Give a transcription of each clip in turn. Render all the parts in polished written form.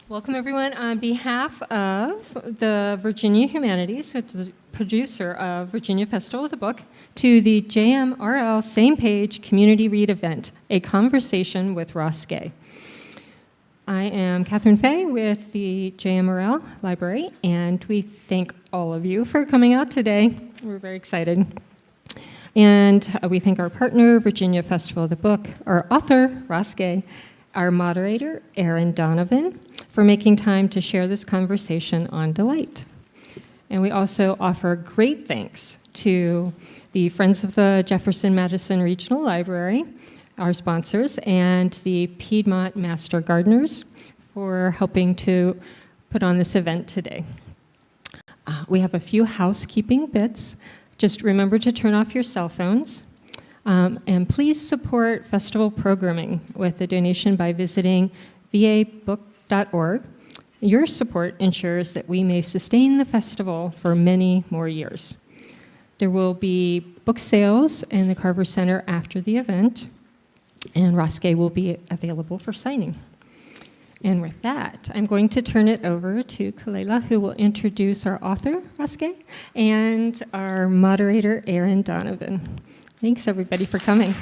Welcome, everyone. On behalf of the Virginia Humanities, which is the producer of Virginia Festival of the Book, to the JMRL Same Page Community Read event, A Conversation with Ross Gay. I am Catherine Fay with the JMRL Library, and we thank all of you for coming out today. We're very excited. And we thank our partner, Virginia Festival of the Book, our author, Ross Gay, our moderator, Erin Donovan, for making time to share this conversation on Delight. And we also offer great thanks to the Friends of the Jefferson Madison Regional Library, our sponsors, and the Piedmont Master Gardeners for helping to put on this event today. We have a few housekeeping bits. Just remember to turn off your cell phones. And please support festival programming with a donation by visiting vabook.org. Your support ensures that we may sustain the festival for many more years. There will be book sales in the Carver Center after the event, and Ross Gay will be available for signing. And with that, I'm going to turn it over to Kalela, who will introduce our author, Ross Gay, and our moderator, Erin Donovan. Thanks, everybody, for coming.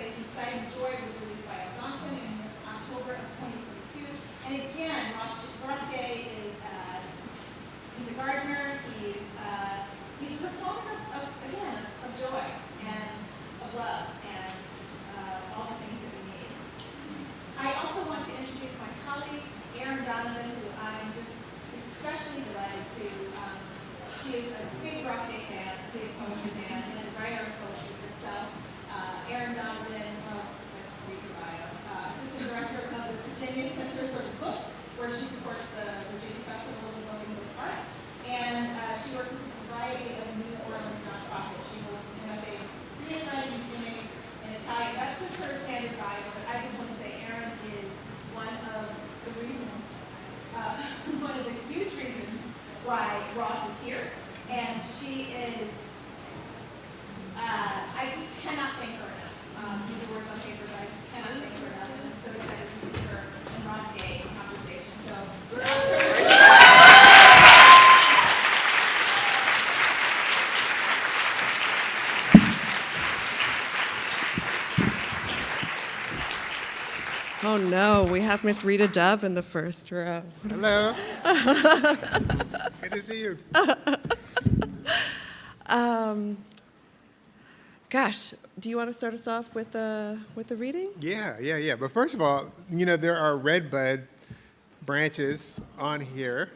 Inciting Joy was released by Algonquin in October of 2022. And again, Ross Gay is he's a gardener. He's a proponent of joy and of love and all the things that we need. I also want to introduce my colleague, Erin Donovan, who I'm just especially delighted to. She is a big Ross Gay fan, a big poetry fan, and a writer of poetry herself. Erin Donovan, let's read her bio, Assistant Director of the Virginia Center for the Book, where she supports the Virginia Festival of the Book and Book Arts, and she works with a variety of New Orleans nonprofits. She was MFA rewriting, beginning in Italian. That's just her standard bio, but I just want to say Erin is one of the reasons, one of the huge reasons why Ross is here, and she is, I just cannot thank her enough. These are words on paper, but I just cannot thank her enough, and I'm so excited to see her and Ross Gay in conversation. So, Oh no, we have Miss Rita Dove in the first row. Hello. Good to see you. Gosh, do you want to start us off with the reading? Yeah. But first of all, there are redbud branches on here,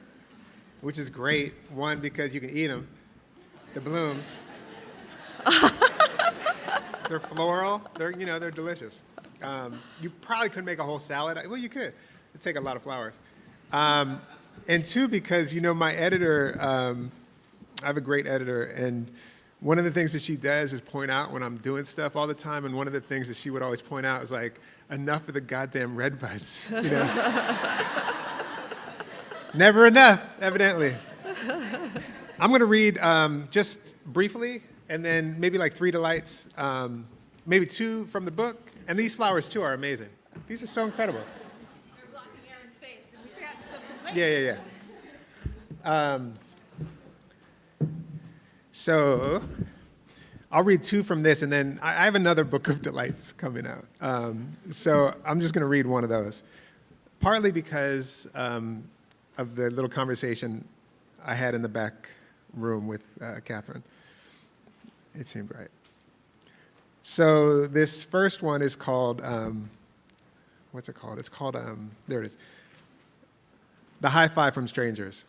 which is great. One, because you can eat them, the blooms. They're floral. They're delicious. You probably couldn't make a whole salad. Well, you could. It'd take a lot of flowers. And two, because, my editor, I have a great editor, and one of the things that she does is point out when I'm doing stuff all the time, and one of the things that she would always point out is like, enough of the goddamn redbuds, Never enough, evidently. I'm going to read just briefly, and then maybe like 3 delights, maybe 2 from the book, And these flowers, too, are amazing. These are so incredible. They're blocking Aaron's face, and we forgot some complaints. Yeah. So I'll read two from this, and then I have another book of delights coming out. So I'm just going to read one of those, partly because of the little conversation I had in the back room with Catherine. It seemed right. So this first one is called, what's it called? It's called, there it is, The High Five from Strangers.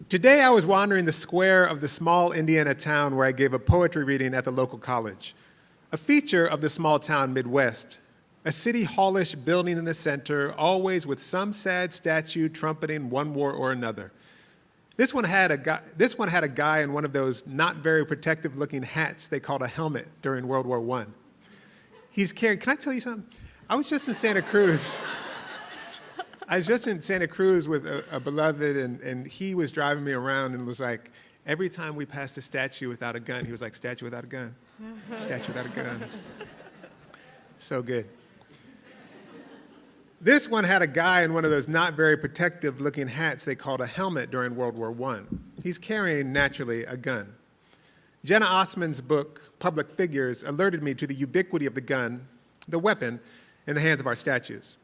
Today I was wandering the square of the small Indiana town where I gave a poetry reading at the local college, a feature of the small town Midwest, a city hallish building in the center, always with some sad statue trumpeting one war or another. This one had a guy in one of those not very protective-looking hats they called a helmet during World War I. He's carrying, can I tell you something? I was just in Santa Cruz. With a beloved, and he was driving me around and was like, every time we passed a statue without a gun, he was like, statue without a gun, statue without a gun. So good. This one had a guy in one of those not very protective-looking hats they called a helmet during World War I. He's carrying, naturally, a gun. Jenna Osman's book, Public Figures, alerted me to the ubiquity of the gun, the weapon, in the hands of our statues.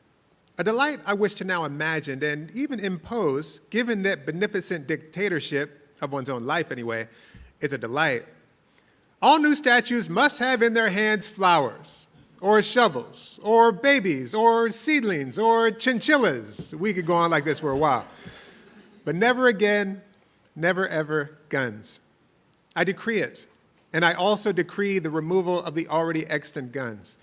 A delight I wish to now imagine and even impose, given that beneficent dictatorship, of one's own life anyway, is a delight. All new statues must have in their hands flowers, or shovels, or babies, or seedlings, or chinchillas. We could go on like this for a while. But never again, never ever guns. I decree it, and I also decree the removal of the already extant guns,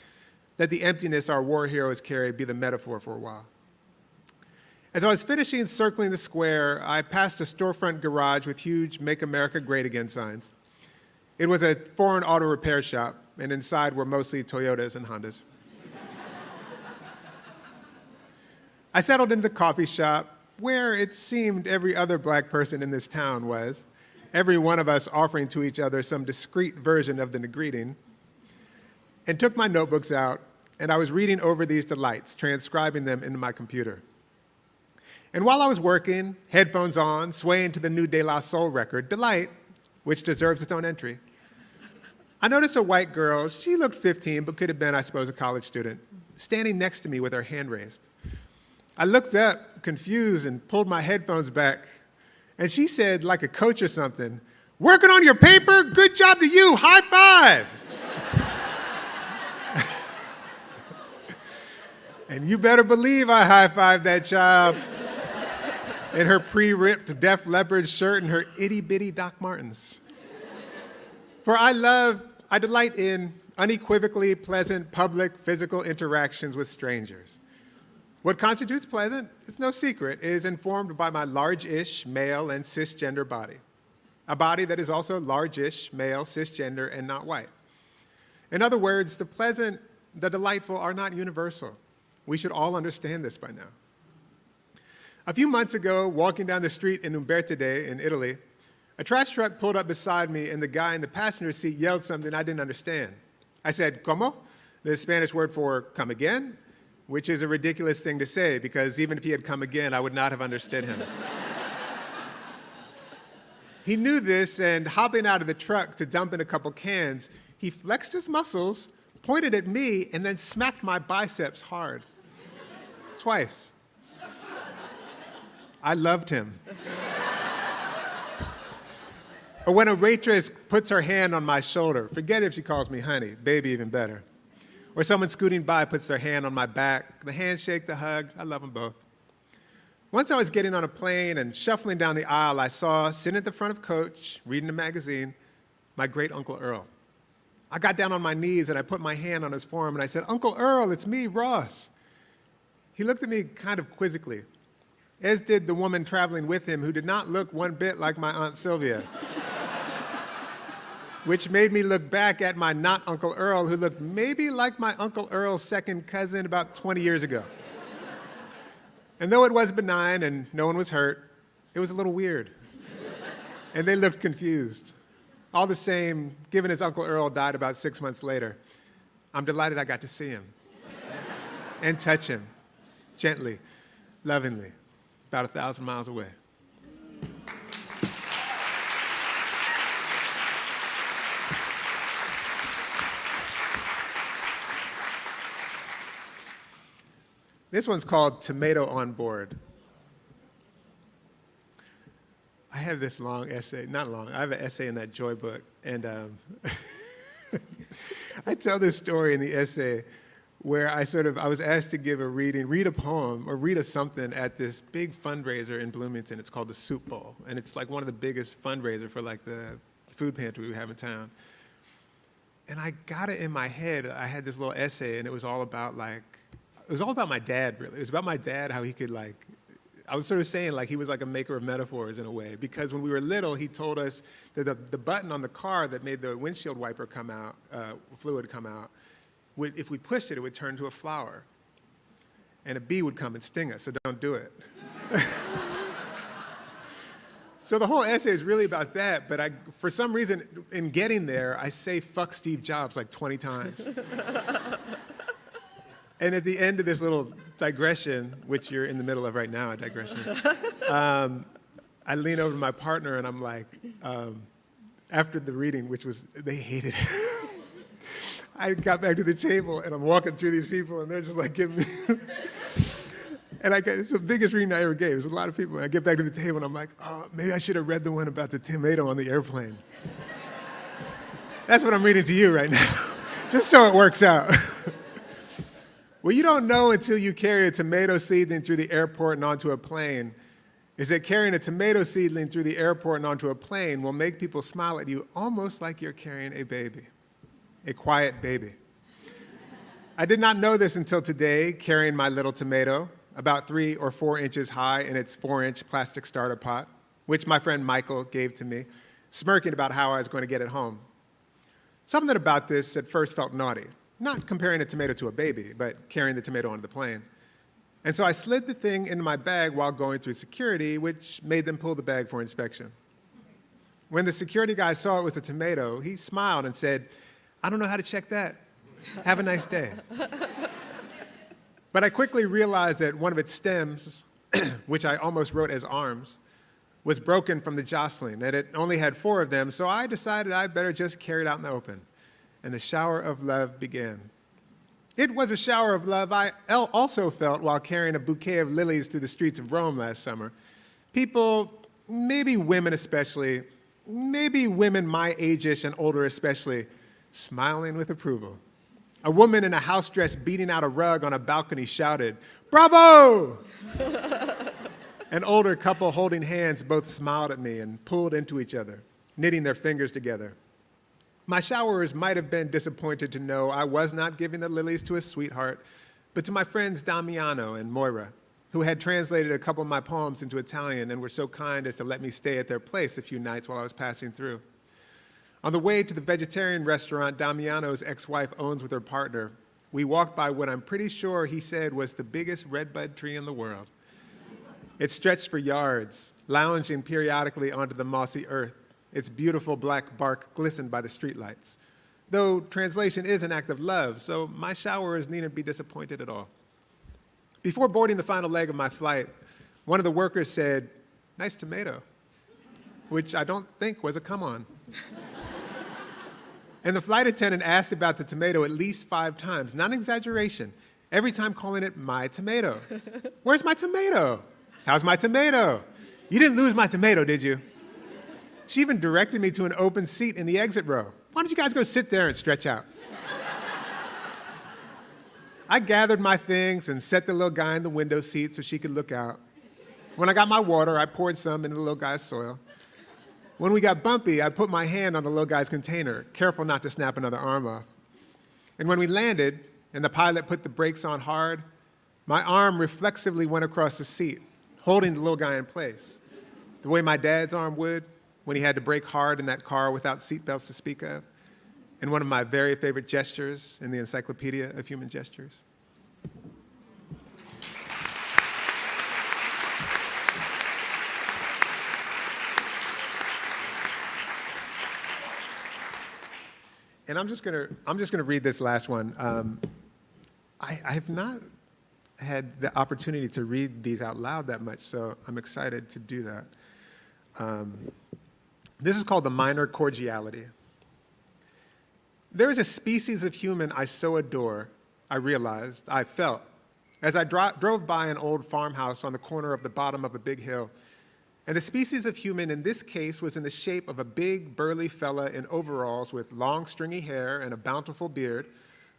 that the emptiness our war heroes carry be the metaphor for a while. As I was finishing circling the square, I passed a storefront garage with huge Make America Great Again signs. It was a foreign auto repair shop, and inside were mostly Toyotas and Hondas. I settled into the coffee shop, where it seemed every other black person in this town was, every one of us offering to each other some discreet version of the greeting, and took my notebooks out, and I was reading over these delights, transcribing them into my computer. And while I was working, headphones on, swaying to the new De La Soul record, Delight, which deserves its own entry, I noticed a white girl, she looked 15, but could have been, I suppose, a college student, standing next to me with her hand raised. I looked up, confused, and pulled my headphones back, and she said, like a coach or something, "Working on your paper? Good job to you, high five!" And you better believe I high-fived that child in her pre-ripped Def Leppard shirt and her itty-bitty Doc Martens. For I delight in unequivocally pleasant public physical interactions with strangers. What constitutes pleasant, it's no secret, is informed by my large-ish male and cisgender body, a body that is also large-ish male, cisgender, and not white. In other words, the pleasant, the delightful are not universal. We should all understand this by now. A few months ago, walking down the street in Umbertide in Italy, a trash truck pulled up beside me and the guy in the passenger seat yelled something I didn't understand. I said, "Como?" the Spanish word for come again, which is a ridiculous thing to say because even if he had come again, I would not have understood him. He knew this, and hopping out of the truck to dump in a couple cans, he flexed his muscles, pointed at me, and then smacked my biceps hard. Twice. I loved him. Or when a waitress puts her hand on my shoulder, forget if she calls me honey, baby even better. Or someone scooting by puts their hand on my back, the handshake, the hug, I love them both. Once I was getting on a plane and shuffling down the aisle, I saw, sitting at the front of coach, reading a magazine, my great Uncle Earl. I got down on my knees and I put my hand on his forearm and I said, "Uncle Earl, it's me, Ross." He looked at me kind of quizzically, as did the woman traveling with him who did not look one bit like my Aunt Sylvia, which made me look back at my not Uncle Earl, who looked maybe like my Uncle Earl's second cousin about 20 years ago. And though it was benign and no one was hurt, it was a little weird. And they looked confused. All the same, given his Uncle Earl died about 6 months later, I'm delighted I got to see him and touch him gently, lovingly, about 1,000 miles away. This one's called Tomato on Board. I have this long essay, not long, I have an essay in that Joy book, and I tell this story in the essay where I was asked to give a reading, read a poem or read a something at this big fundraiser in Bloomington. It's called the Soup Bowl, and it's like one of the biggest fundraiser for like the food pantry we have in town. And I got it in my head. I had this little essay, and it was all about my dad, really. It was about my dad, how he could I was sort of saying he was like a maker of metaphors in a way, because when we were little, he told us that the button on the car that made the windshield wiper come out, fluid come out, if we pushed it, it would turn to a flower. And a bee would come and sting us, so don't do it. So the whole essay is really about that, but for some reason, in getting there, I say fuck Steve Jobs like 20 times. And at the end of this little digression, which you're in the middle of right now, a digression, I lean over to my partner and I'm like, after the reading, which was, they hated it, I got back to the table and I'm walking through these people and they're just like giving me, and it's the biggest reading I ever gave. There's a lot of people. And I get back to the table and I'm like, oh, maybe I should have read the one about the tomato on the airplane. That's what I'm reading to you right now, just so it works out. What you don't know until you carry a tomato seedling through the airport and onto a plane is that carrying a tomato seedling through the airport and onto a plane will make people smile at you almost like you're carrying a baby, a quiet baby. I did not know this until today, carrying my little tomato, about 3 or 4 inches high in its 4-inch plastic starter pot, which my friend Michael gave to me, smirking about how I was going to get it home. Something about this at first felt naughty. Not comparing a tomato to a baby, but carrying the tomato onto the plane. And so I slid the thing into my bag while going through security, which made them pull the bag for inspection. When the security guy saw it was a tomato, he smiled and said, I don't know how to check that. Have a nice day. But I quickly realized that one of its stems, which I almost wrote as arms, was broken from the jostling, and it only had 4 of them, so I decided I'd better just carry it out in the open. And the shower of love began. It was a shower of love I also felt while carrying a bouquet of lilies through the streets of Rome last summer. People, maybe women especially, maybe women my age-ish and older especially, smiling with approval. A woman in a house dress beating out a rug on a balcony shouted, "Bravo!" An older couple holding hands both smiled at me and pulled into each other, knitting their fingers together. My showerers might have been disappointed to know I was not giving the lilies to a sweetheart, but to my friends Damiano and Moira, who had translated a couple of my poems into Italian and were so kind as to let me stay at their place a few nights while I was passing through. On the way to the vegetarian restaurant Damiano's ex-wife owns with her partner, we walked by what I'm pretty sure he said was the biggest redbud tree in the world. It stretched for yards, lounging periodically onto the mossy earth. Its beautiful black bark glistened by the streetlights. Though translation is an act of love, so my showerers needn't be disappointed at all. Before boarding the final leg of my flight, one of the workers said, "Nice tomato," which I don't think was a come-on. And the flight attendant asked about the tomato at least 5 times, not an exaggeration, every time calling it my tomato. "Where's my tomato? How's my tomato? You didn't lose my tomato, did you?" She even directed me to an open seat in the exit row. "Why don't you guys go sit there and stretch out?" I gathered my things and set the little guy in the window seat so she could look out. When I got my water, I poured some into the little guy's soil. When we got bumpy, I put my hand on the little guy's container, careful not to snap another arm off. And when we landed and the pilot put the brakes on hard, my arm reflexively went across the seat, holding the little guy in place, the way my dad's arm would when he had to brake hard in that car without seatbelts to speak of, and one of my very favorite gestures in the Encyclopedia of Human Gestures. And I'm just gonna read this last one. I have not had the opportunity to read these out loud that much, so I'm excited to do that. This is called the minor cordiality. There is a species of human I so adore, I felt, as I drove by an old farmhouse on the corner of the bottom of a big hill. And the species of human in this case was in the shape of a big, burly fella in overalls with long, stringy hair and a bountiful beard,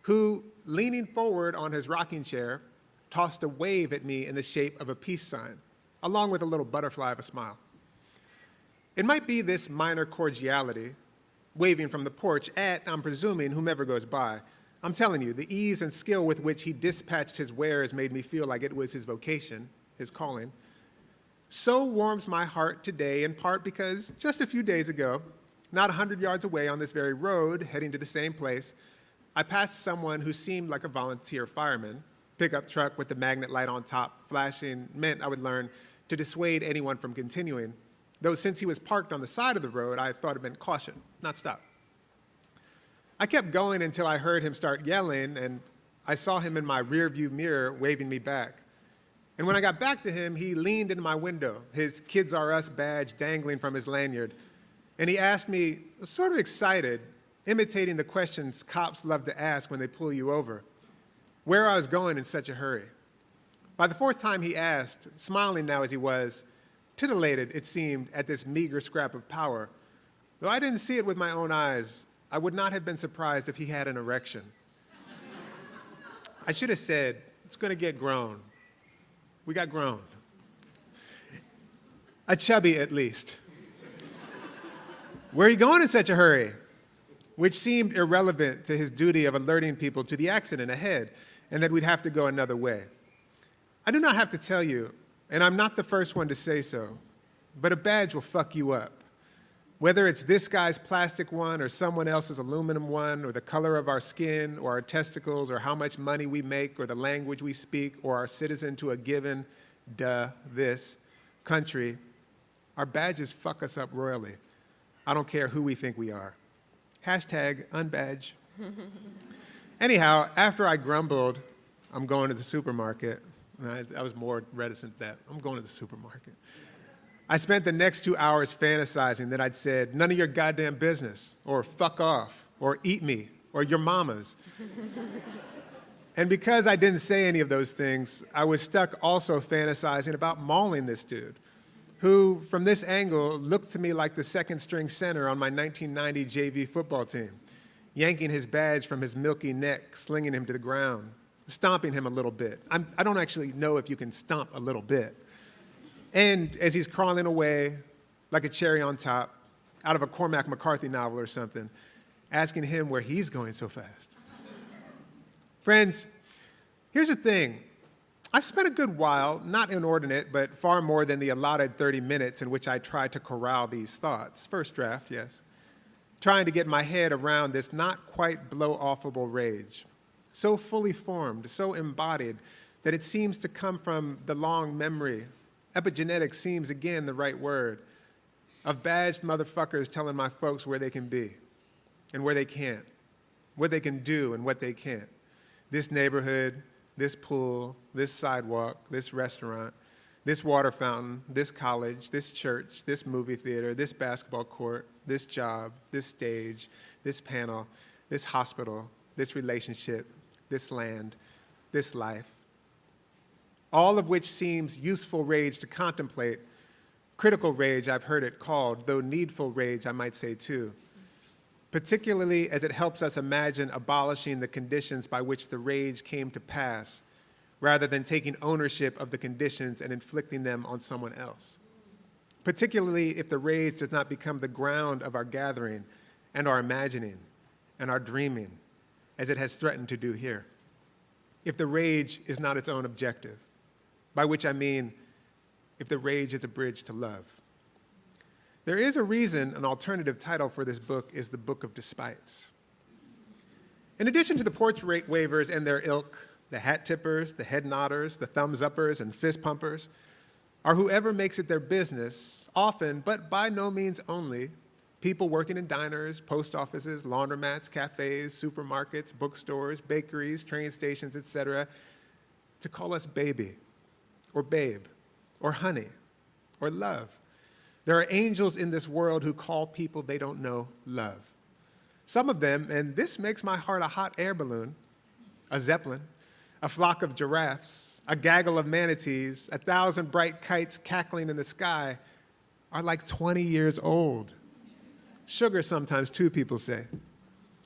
who, leaning forward on his rocking chair, tossed a wave at me in the shape of a peace sign, along with a little butterfly of a smile. It might be this minor cordiality, waving from the porch at, I'm presuming, whomever goes by. I'm telling you, the ease and skill with which he dispatched his wares made me feel like it was his vocation, his calling. So warms my heart today, in part because just a few days ago, not 100 yards away on this very road, heading to the same place, I passed someone who seemed like a volunteer fireman. Pickup truck with the magnet light on top flashing meant I would learn to dissuade anyone from continuing, though since he was parked on the side of the road, I thought it meant caution, not stop. I kept going until I heard him start yelling, and I saw him in my rearview mirror waving me back. And when I got back to him, he leaned into my window, his Kids R Us badge dangling from his lanyard, and he asked me, sort of excited, imitating the questions cops love to ask when they pull you over, where I was going in such a hurry. By the fourth time he asked, smiling now as he was, titillated, it seemed, at this meager scrap of power. Though I didn't see it with my own eyes, I would not have been surprised if he had an erection. I should have said, it's going to get grown. We got grown. A chubby, at least. Where are you going in such a hurry? Which seemed irrelevant to his duty of alerting people to the accident ahead and that we'd have to go another way. I do not have to tell you, and I'm not the first one to say so, but a badge will fuck you up. Whether it's this guy's plastic one or someone else's aluminum one, or the color of our skin or our testicles or how much money we make or the language we speak or our citizen to a given, this country, our badges fuck us up royally. I don't care who we think we are. Hashtag unbadge. Anyhow, after I grumbled, I'm going to the supermarket, and I was more reticent to that. I'm going to the supermarket. I spent the next 2 hours fantasizing that I'd said, none of your goddamn business, or fuck off, or eat me, or your mama's. And because I didn't say any of those things, I was stuck also fantasizing about mauling this dude, who, from this angle, looked to me like the second-string center on my 1990 JV football team, yanking his badge from his milky neck, slinging him to the ground, stomping him a little bit. I don't actually know if you can stomp a little bit. And as he's crawling away, like a cherry on top, out of a Cormac McCarthy novel or something, asking him where he's going so fast. Friends, here's the thing. I've spent a good while, not inordinate, but far more than the allotted 30 minutes in which I tried to corral these thoughts. First draft, yes. Trying to get my head around this not quite blow-offable rage. So fully formed, so embodied, that it seems to come from the long memory. Epigenetics seems, again, the right word, of badged motherfuckers telling my folks where they can be and where they can't, what they can do and what they can't. This neighborhood, this pool, this sidewalk, this restaurant, this water fountain, this college, this church, this movie theater, this basketball court, this job, this stage, this panel, this hospital, this relationship, this land, this life. All of which seems useful rage to contemplate, critical rage I've heard it called, though needful rage I might say too, particularly as it helps us imagine abolishing the conditions by which the rage came to pass, rather than taking ownership of the conditions and inflicting them on someone else. Particularly if the rage does not become the ground of our gathering and our imagining and our dreaming, as it has threatened to do here. If the rage is not its own objective, by which I mean if the rage is a bridge to love. There is a reason an alternative title for this book is the Book of Despites. In addition to the porch wavers and their ilk, the hat tippers, the head nodders, the thumbs uppers and fist pumpers, are whoever makes it their business, often, but by no means only, People working in diners, post offices, laundromats, cafes, supermarkets, bookstores, bakeries, train stations, etc., to call us baby, or babe, or honey, or love. There are angels in this world who call people they don't know love. Some of them, and this makes my heart a hot air balloon, a zeppelin, a flock of giraffes, a gaggle of manatees, 1,000 bright kites cackling in the sky, are like 20 years old. Sugar sometimes too, people say.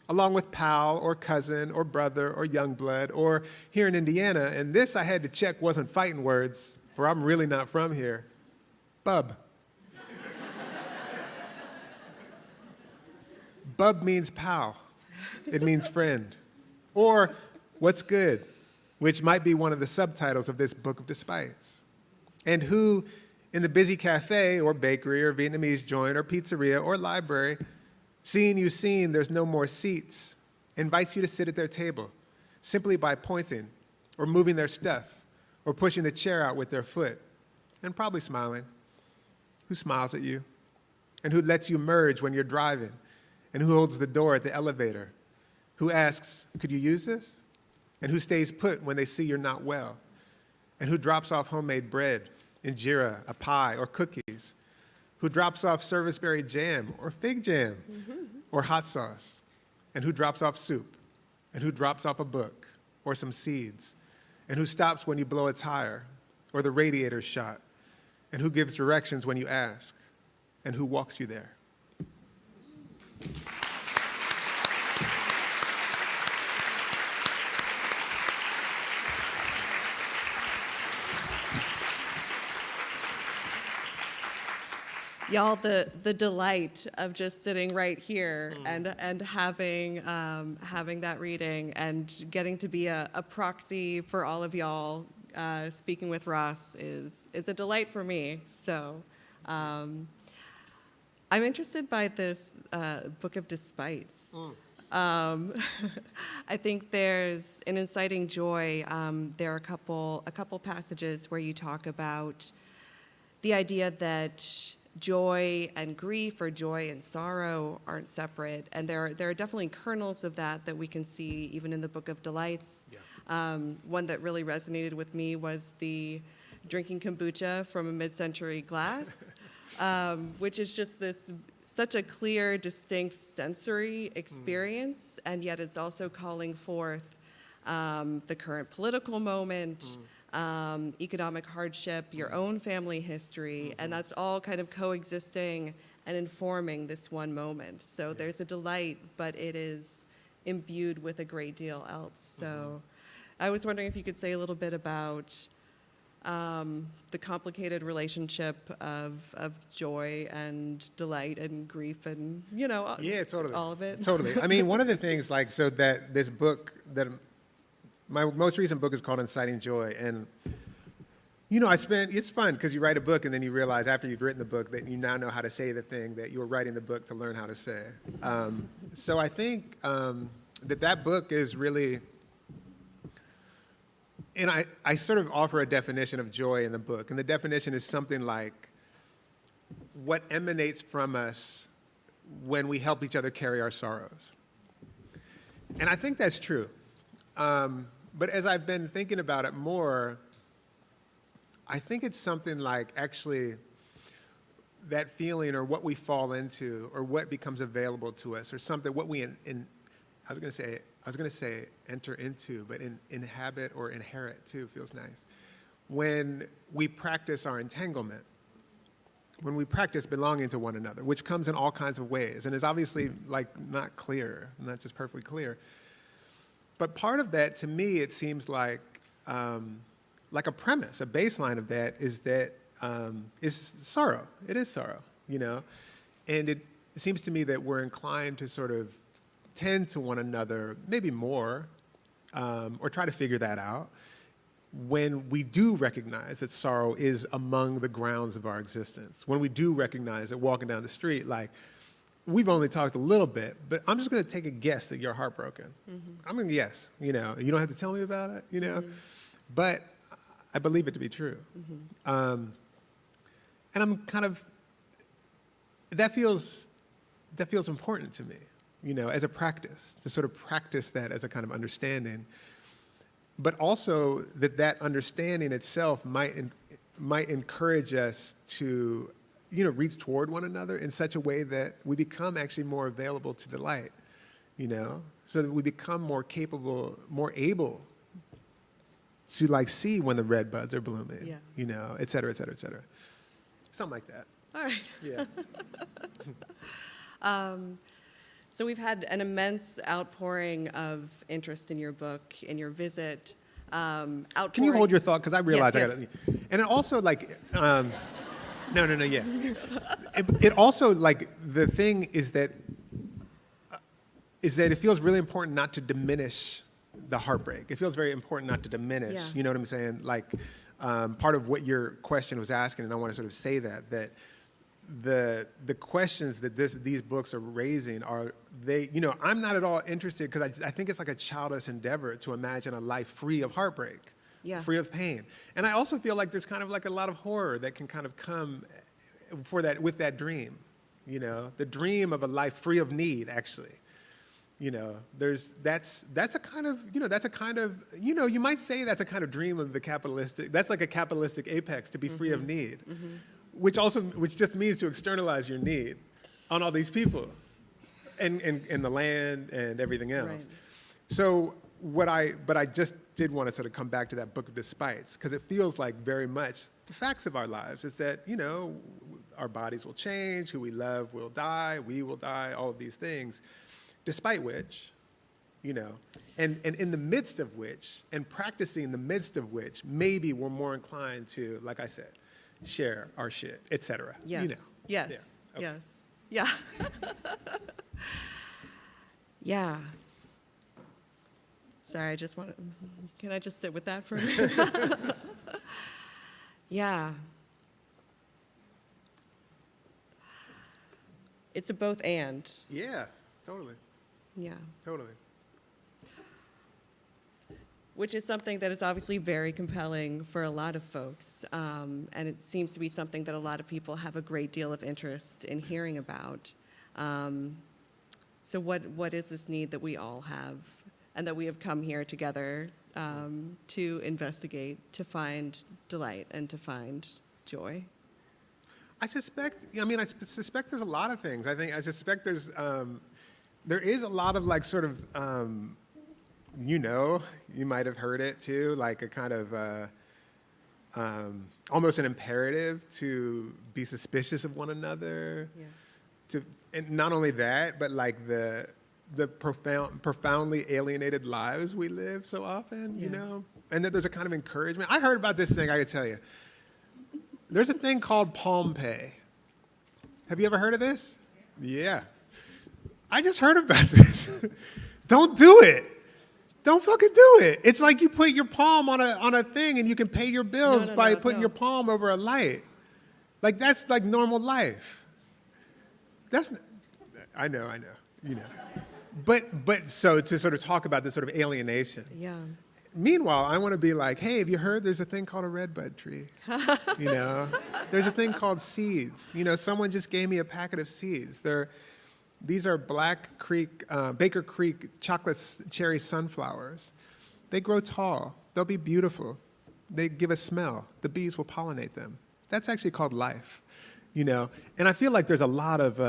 Along with pal or cousin or brother or young blood, or here in Indiana, and this I had to check wasn't fighting words, for I'm really not from here, bub. Bub means pal. It means friend. Or what's good, which might be one of the subtitles of this Book of Despites. And who, in the busy cafe or bakery or Vietnamese joint or pizzeria or library, seeing you seen there's no more seats, invites you to sit at their table simply by pointing or moving their stuff or pushing the chair out with their foot, and probably smiling. Who smiles at you? And who lets you merge when you're driving? And who holds the door at the elevator? Who asks, could you use this? And who stays put when they see you're not well? And who drops off homemade bread, injera, a pie, or cookies? Who drops off serviceberry jam or fig jam or hot sauce? And who drops off soup? And who drops off a book or some seeds? And who stops when you blow a tire or the radiator's shot? And who gives directions when you ask? And who walks you there? Y'all, the delight of just sitting right here and having that reading and getting to be a proxy for all of y'all speaking with Ross is a delight for me. So I'm interested by this Book of Despites. I think there's in Inciting Joy, there are a couple passages where you talk about the idea that joy and grief or joy and sorrow aren't separate. And there are definitely kernels of that we can see even in the Book of Delights. Yeah. One that really resonated with me was the drinking kombucha from a mid-century glass, which is just such a clear, distinct sensory experience, and yet it's also calling forth the current political moment, economic hardship, your own family history, and that's all kind of coexisting and informing this one moment. So there's a delight, but it is imbued with a great deal else. So I was wondering if you could say a little bit about the complicated relationship of joy and delight and grief and, Yeah, totally. all of it. Totally. I mean, one of the things, so that this book, that my most recent book is called Inciting Joy. And, it's fun because you write a book and then you realize after you've written the book that you now know how to say the thing that you were writing the book to learn how to say. So I think that book is really, and I sort of offer a definition of joy in the book. And the definition is something like what emanates from us when we help each other carry our sorrows. And I think that's true. But as I've been thinking about it more, I think it's something like actually that feeling or what we fall into or what becomes available to us or something, what we, I was going to say enter into, but inhabit or inherit too feels nice. When we practice our entanglement, when we practice belonging to one another, which comes in all kinds of ways and is obviously not clear, not just perfectly clear. But part of that, to me, it seems like a premise, a baseline of that is sorrow. It is sorrow, And it seems to me that we're inclined to sort of tend to one another, maybe more, or try to figure that out, when we do recognize that sorrow is among the grounds of our existence. When we do recognize that walking down the street, we've only talked a little bit, but I'm just going to take a guess that you're heartbroken. I'm going to guess, you don't have to tell me about it, But I believe it to be true. And I'm that feels that feels important to me, as a practice, to sort of practice that as a kind of understanding. But also that understanding itself might encourage us to, reach toward one another in such a way that we become actually more available to delight, so that we become more capable, more able to like see when the red buds are blooming, et cetera, et cetera, et cetera. Something like that. All right. Yeah. So we've had an immense outpouring of interest in your book, in your visit. Can you hold your thought? Because I realize Yes, I got to. And it also, like, no, yeah. It also, like, the thing is that it feels really important not to diminish the heartbreak. It feels very important not to diminish. Yeah. You know what I'm saying? Like, part of what your question was asking, and I want to sort of say that the questions that these books are raising are, I'm not at all interested, because I think it's like a childish endeavor to imagine a life free of heartbreak, free of pain. And I also feel like there's kind of like a lot of horror that can kind of come with that dream, the dream of a life free of need, actually. That's a kind of, you might say that's a kind of dream of that's like a capitalistic apex, to be free of need. Which just means to externalize your need on all these people and the land and everything else. Right. So but I just did want to sort of come back to that book of despites, because it feels like very much the facts of our lives is that, our bodies will change, who we love will die, we will die, all of these things, despite which, and in the midst of which, and practicing in the midst of which, maybe we're more inclined to, like I said, share our shit, etc. Yes. Yes. Yeah. Okay. Yes. Yeah. Yeah. Sorry, I just want to. Can I just sit with that for a minute? Yeah. It's a both and. Yeah, totally, Yeah. totally. Which is something that is obviously very compelling for a lot of folks. And it seems to be something that a lot of people have a great deal of interest in hearing about. So what is this need that we all have, and that we have come here together to investigate, to find delight and to find joy? I suspect there's a lot of things. I suspect there is a lot of like sort of, you might have heard it too, like a kind of almost an imperative to be suspicious of one another. Yeah. And not only that, but like the profoundly alienated lives we live so often, and that there's a kind of encouragement. I heard about this thing, I could tell you. There's a thing called Palm Pay. Have you ever heard of this? Yeah. I just heard about this. Don't do it. Don't fucking do it. It's like you put your palm on a thing and you can pay your bills by putting your palm over a light. Like, that's like normal life. I know. But so to sort of talk about this sort of alienation. Yeah. Meanwhile, I want to be like, hey, have you heard there's a thing called a redbud tree? There's a thing called seeds. Someone just gave me a packet of seeds. These are Baker Creek chocolate cherry sunflowers. They grow tall. They'll be beautiful. They give a smell. The bees will pollinate them. That's actually called life, And I feel like there's a lot of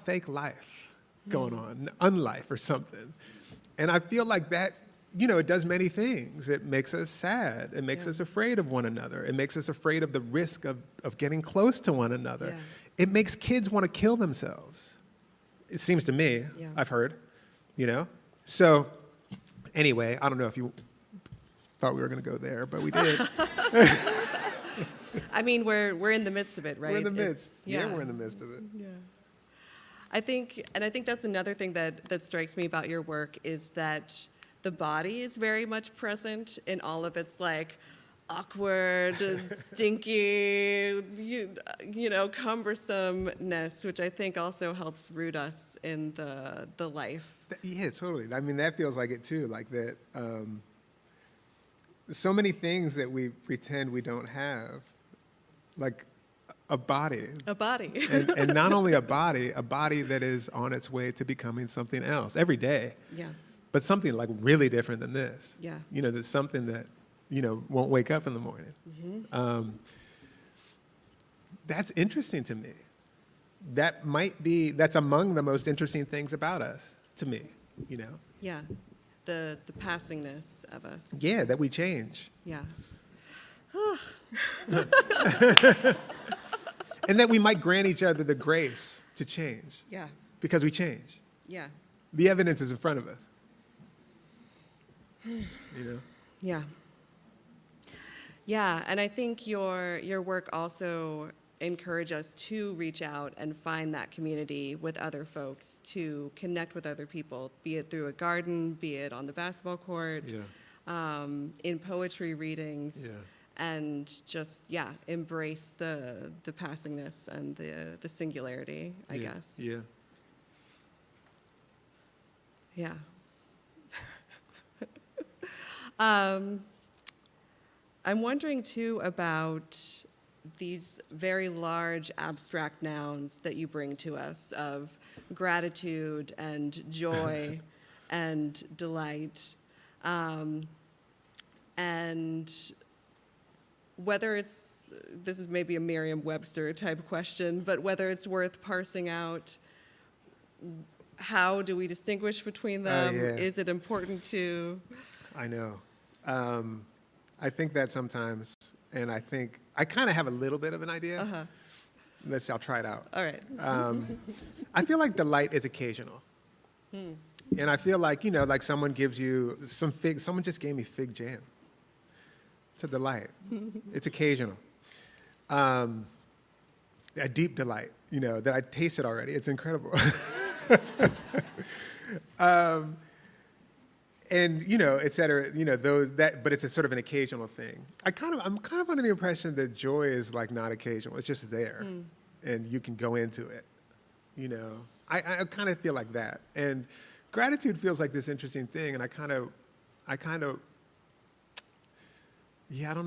fake life going on, unlife or something. And I feel like that, it does many things. It makes us sad. It makes us afraid of one another. It makes us afraid of the risk of getting close to one another. Yeah. It makes kids want to kill themselves. It seems to me, I've heard, So anyway, I don't know if you thought we were going to go there, but we did. I mean, we're in the midst of it, right? We're in the midst. We're in the midst of it. Yeah. I think that's another thing that strikes me about your work is that the body is very much present in all of its like awkward, stinky, cumbersomeness, which I think also helps root us in the life. Yeah, totally. I mean, that feels like it too. Like that. So many things that we pretend we don't have, like a body. A body. And not only a body that is on its way to becoming something else every day, Yeah. but something like really different than this. Yeah. That's something that, won't wake up in the morning. That's interesting to me. That's among the most interesting things about us, to me, Yeah. The passingness of us. Yeah, that we change. Yeah. And that we might grant each other the grace to change Yeah. because we change. Yeah. The evidence is in front of us. Yeah. Yeah, and I think your work also encourage us to reach out and find that community with other folks, to connect with other people, be it through a garden, be it on the basketball court, in poetry readings, Yeah. and just, embrace the passingness and the singularity, I guess. Yeah. Yeah. I'm wondering too about these very large abstract nouns that you bring to us of gratitude and joy and delight. And whether this is maybe a Merriam-Webster type question, but whether it's worth parsing out, how do we distinguish between them? Yeah. Is it important to? I know. I think that sometimes, and I think I kind of have a little bit of an idea. Uh-huh. I'll try it out. All right. I feel like delight is occasional. And I feel like, like someone gives you someone just gave me fig jam. It's a delight. It's occasional. A deep delight, that I tasted already. It's incredible. And et cetera, but it's a sort of an occasional thing. I'm kind of under the impression that joy is like not occasional. It's just there, and you can go into it. I kind of feel like that, and gratitude feels like this interesting thing, and I kind of, I don't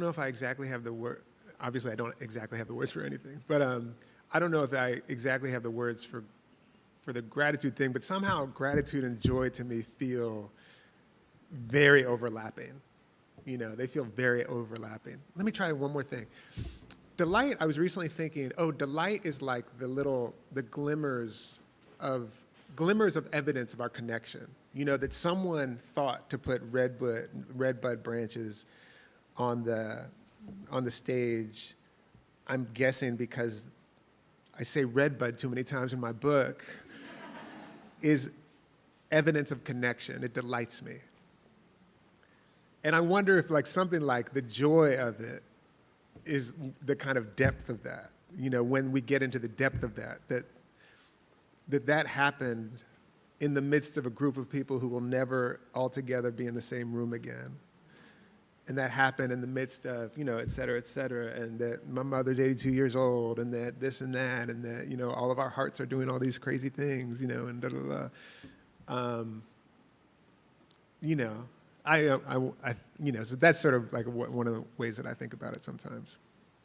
know if I exactly have the word. Obviously, I don't exactly have the words for anything, but I don't know if I exactly have the words for the gratitude thing. But somehow, gratitude and joy to me feel very overlapping. They feel very overlapping. Let me try one more thing. Delight, I was recently thinking, delight is like the glimmers of evidence of our connection. That someone thought to put redbud branches on the stage. I'm guessing because I say redbud too many times in my book, is evidence of connection. It delights me. And I wonder if something like the joy of it is the kind of depth of that. When we get into the depth of that happened in the midst of a group of people who will never altogether be in the same room again. And that happened in the midst of, et cetera, and that my mother's 82 years old, and that this and that, and that, all of our hearts are doing all these crazy things, and da da da. So that's sort of like one of the ways that I think about it sometimes.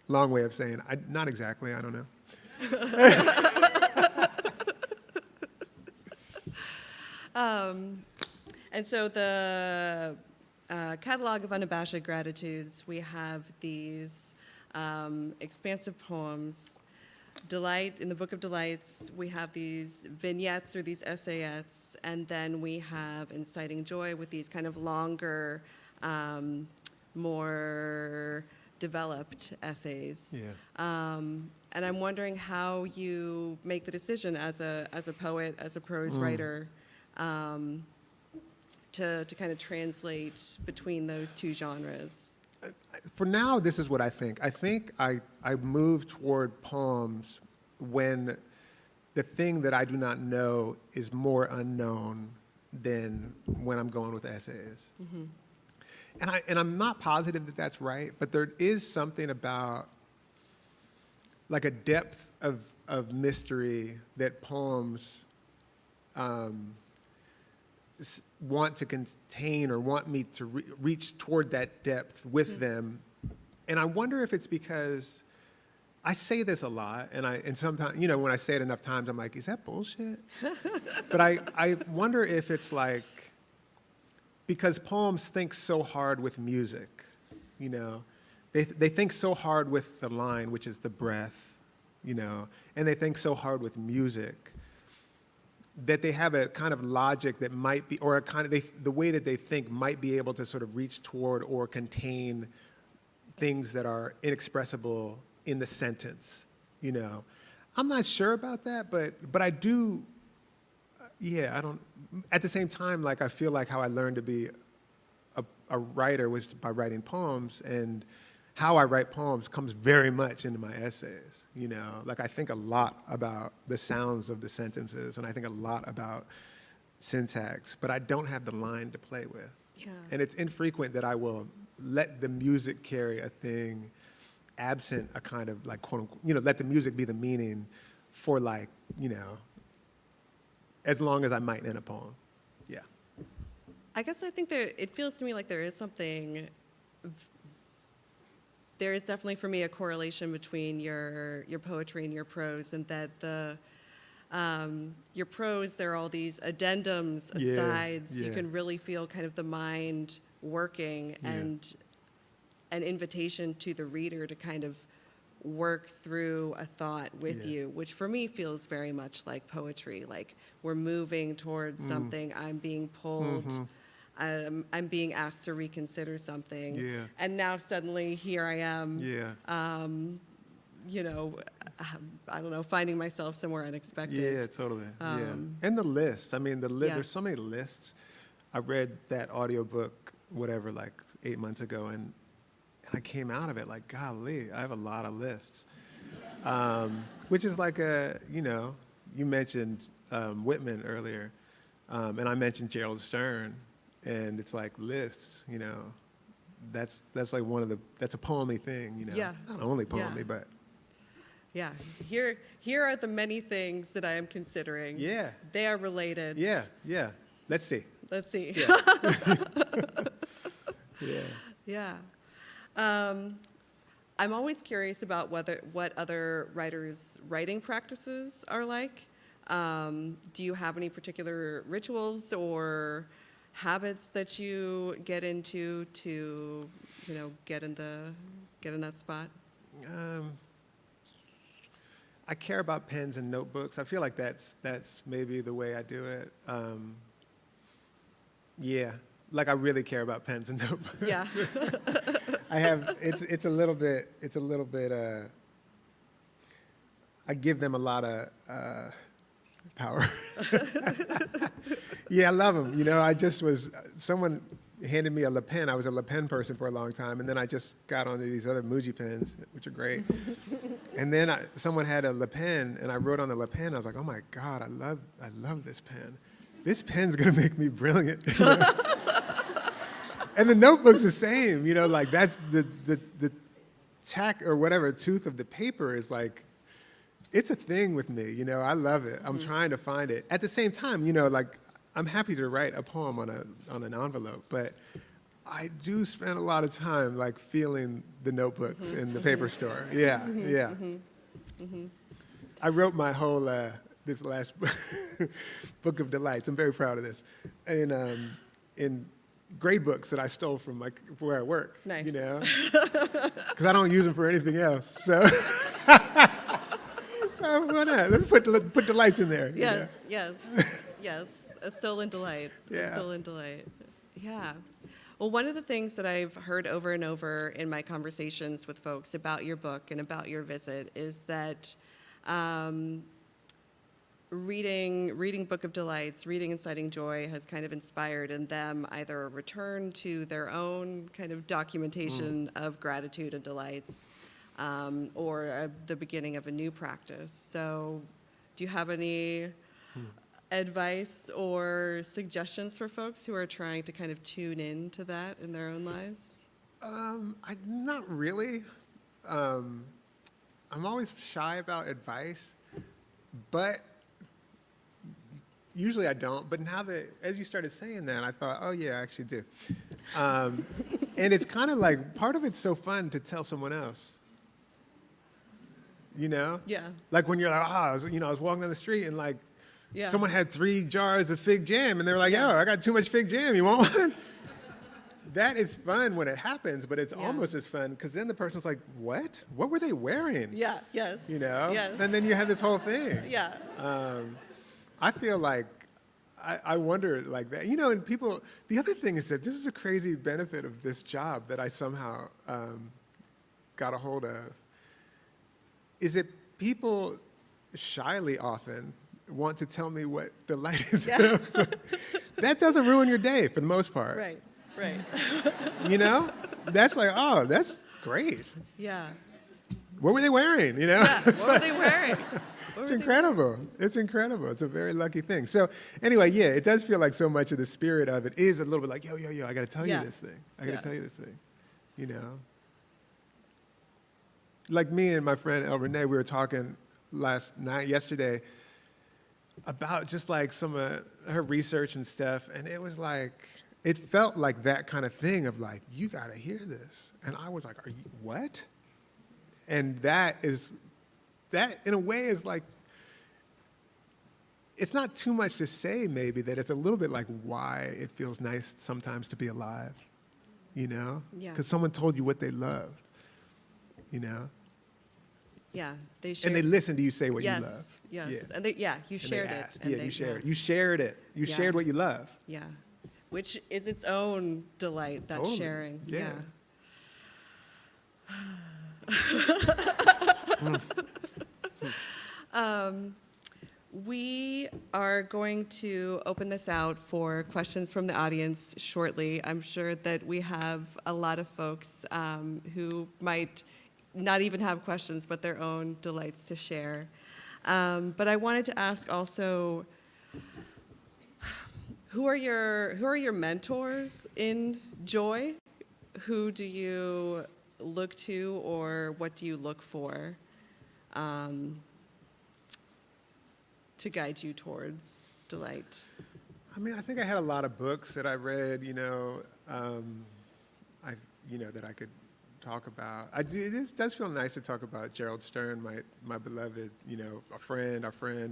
Long way of saying, not exactly, I don't know. And so the catalog of unabashed gratitudes, we have these expansive poems. Delight, in the Book of Delights, we have these vignettes or these essayettes, and then we have Inciting Joy with these kind of longer, more developed essays. Yeah. And I'm wondering how you make the decision as a poet, as a prose writer, to kind of translate between those two genres. For now, this is what I think. I think I move toward poems when the thing that I do not know is more unknown than when I'm going with essays. Mm-hmm. And I'm not positive that that's right, but there is something about like a depth of mystery that poems want to contain or want me to reach toward that depth with them. And I wonder if it's because I say this a lot, and sometimes, when I say it enough times, I'm like, is that bullshit? But I wonder if it's like, because poems think so hard with music, they think so hard with the line, which is the breath, and they think so hard with music that they have a kind of logic that might be, or a kind of, the way that they think might be able to sort of reach toward or contain things that are inexpressible in the sentence, I'm not sure about that, but I do, I don't, at the same time, like, I feel like how I learned to be a writer was by writing poems, and how I write poems comes very much into my essays, Like, I think a lot about the sounds of the sentences, and I think a lot about syntax, but I don't have the line to play with. Yeah. And it's infrequent that I will let the music carry a thing absent a kind of, like, quote unquote, let the music be the meaning for, like, as long as I might in a poem. Yeah. I guess I think it feels to me like there is definitely for me a correlation between your poetry and your prose, and that your prose, there are all these addendums, asides. You can really feel kind of the mind working, and an invitation to the reader to kind of work through a thought with you, which for me feels very much like poetry. Like, we're moving towards something, I'm being pulled, I'm being asked to reconsider something, and now suddenly here I am, I don't know, finding myself somewhere unexpected. Yeah, totally. And the lists. I mean, there's so many lists. I read that audiobook, whatever, like 8 months ago, and I came out of it like, golly, I have a lot of lists. Which is like you mentioned Whitman earlier, and I mentioned Gerald Stern, and it's like lists, that's like that's a poemy thing, Yeah. Not only poemy, but. Yeah, here are the many things that I am considering. Yeah. They are related. Yeah. Let's see. Yeah. Yeah. I'm always curious about what other writers' writing practices are like. Do you have any particular rituals or habits that you get into to, get in that spot? I care about pens and notebooks. I feel like that's maybe the way I do it. Like, I really care about pens and notebooks. Yeah. It's a little bit, I give them a lot of power. I love them. Someone handed me a Le Pen. I was a Le Pen person for a long time, and then I just got onto these other Muji pens, which are great. And then someone had a Le Pen, and I wrote on the Le Pen. I was like, oh my God, I love this pen. This pen's gonna make me brilliant. And the notebook's the same, like, that's the tack or whatever tooth of the paper is like, it's a thing with me, I love it. I'm trying to find it. At the same time, like, I'm happy to write a poem on an envelope, but I do spend a lot of time, like, feeling the notebooks in the paper store. I wrote my whole this last book of delights. I'm very proud of this. In grade books that I stole from where I work. Nice. Because I don't use them for anything else. So, so why not? Let's put delights in there. Yes. A stolen delight. Yeah. A stolen delight. Yeah. Well, one of the things that I've heard over and over in my conversations with folks about your book and about your visit is that reading Book of Delights, reading Inciting Joy has kind of inspired in them either a return to their own kind of documentation of gratitude and delights, or the beginning of a new practice. So do you have any advice or suggestions for folks who are trying to kind of tune in to that in their own lives? Not really. I'm always shy about advice, but usually I don't. But now that, as you started saying that, I thought, oh yeah, I actually do. And it's kind of like, part of it's so fun to tell someone else. you know? Yeah. Like when you're like, I was walking down the street and like, Yeah. someone had 3 jars of fig jam, and they were like, Yeah. yo, I got too much fig jam. You want one? That is fun when it happens, but it's Yeah. almost as fun because then the person's like, what? What were they wearing? Yeah. Yes. You know? Yes. And then you have this whole thing. Yeah. I feel like, I wonder like that. You know, and people, the other thing is that this is a crazy benefit of this job that I somehow got a hold of, is that people shyly often want to tell me what delighted them. That doesn't ruin your day for the most part. Right. Right. You know? That's like, oh, that's great. Yeah. What were they wearing? You know? Yeah. What were they wearing? It's incredible. It's incredible. It's a very lucky thing. So anyway, yeah, it does feel like so much of the spirit of it is a little bit like, yo, I got to tell Yeah. you this thing. I got to Yeah. tell you this thing. You know? Like me and my friend El Renee, we were talking yesterday, about just like some of her research and stuff, and it was like, it felt like that kind of thing of like, you got to hear this. And I was like, are you, what? And that in a way is like, it's not too much to say maybe that it's a little bit like why it feels nice sometimes to be alive, you know? Yeah. Because someone told you what they loved, you know? Yeah. They shared. And they listened to you say what yes. you love. Yes. Yeah. And you And they shared it. asked. And Yeah, they, you shared it. yeah. You shared it. You Yeah. shared what you love. Yeah. Which is its own delight, that Totally. sharing. Yeah. We are going to open this out for questions from the audience shortly. I'm sure that we have a lot of folks who might not even have questions, but their own delights to share. But I wanted to ask also, who are your mentors in joy? Who do you look to, or what do you look for to guide you towards delight? I mean, I think I had a lot of books that I read, that I could talk about. It does feel nice to talk about Gerald Stern, my beloved, our friend,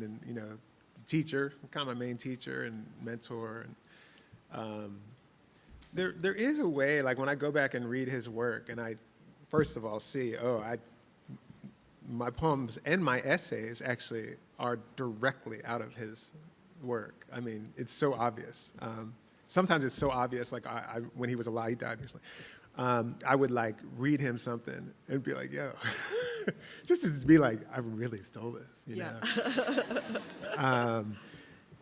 and, teacher, kind of my main teacher and mentor. And there is a way, like when I go back and read his work, and I, first of all, see, my poems and my essays actually are directly out of his work. I mean, it's so obvious. Sometimes it's so obvious, like when he was alive, he died recently. I would like read him something and be like, yo, just to be like, I really stole this, you know?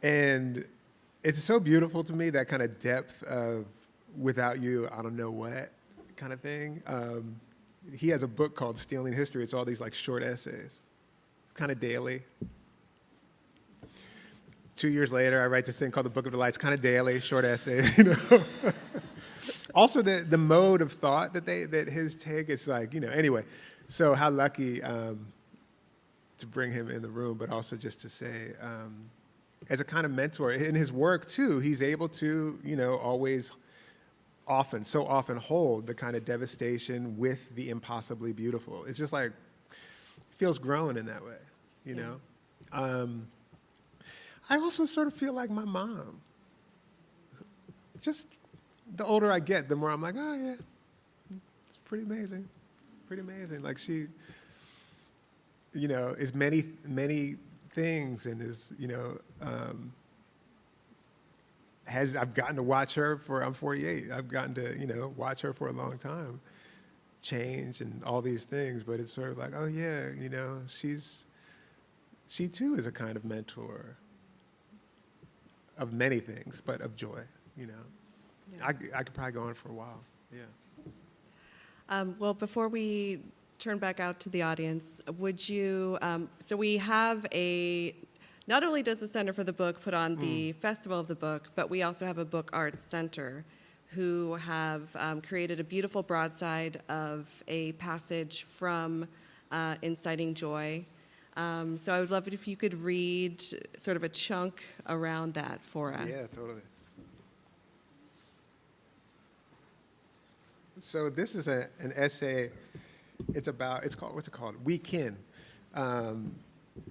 And it's so beautiful to me, that kind of depth of without you, I don't know what kind of thing. He has a book called Stealing History. It's all these like short essays, kind of daily. 2 years later, I write this thing called the Book of Delights, kind of daily, short essays, Also, the mode of thought that his take, it's like, anyway. So how lucky to bring him in the room, but also just to say, as a kind of mentor in his work too, he's able to, so often hold the kind of devastation with the impossibly beautiful. It's just like, feels grown in that way, you know? I also sort of feel like my mom. Just the older I get, the more I'm like, oh yeah, it's pretty amazing. Pretty amazing. Like she, is many, many things and is, I've gotten to watch her I'm 48. I've gotten to, watch her for a long time, change and all these things. But it's sort of like, oh yeah, she too is a kind of mentor of many things, but of joy, Yeah. I could probably go on for a while, yeah. Well, before we turn back out to the audience, would you, so we have not only does the Center for the Book put on the Festival of the Book, but we also have a Book Arts Center who have created a beautiful broadside of a passage from Inciting Joy. So I would love it if you could read sort of a chunk around that for us. Yeah, totally. So this is an essay. What's it called? We Kin. And